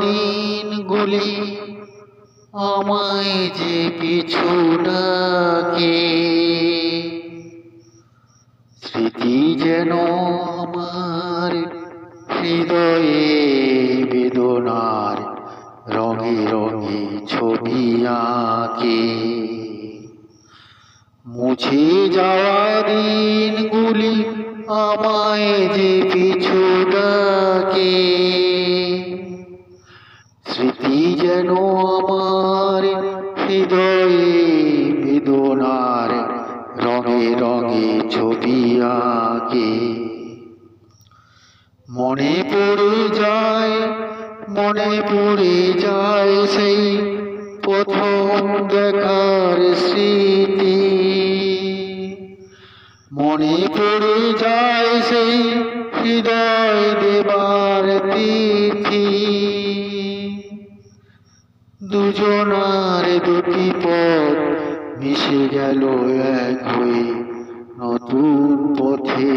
দিনগুলি আমায় যে পিছু ডাকে, স্মৃতি যেন আমার হৃদয়ে বেদনার রঙে রঙে ছবি আঁকে। মুছে যাওয়া দিনগুলি আমায় যে পিছু ডাকে, স্মৃতি যেন আমার হৃদয়ে বেদনার রঙে রঙে ছবি আঁকে। মনে পড়ে যায় সেই প্রথম দেখার স্মৃতি, মনে পড়ে যায় সেই হৃদয় দেবার তিথি। দুজনার দুটি পথ মিশে গেল এক হয়ে নতুন পথে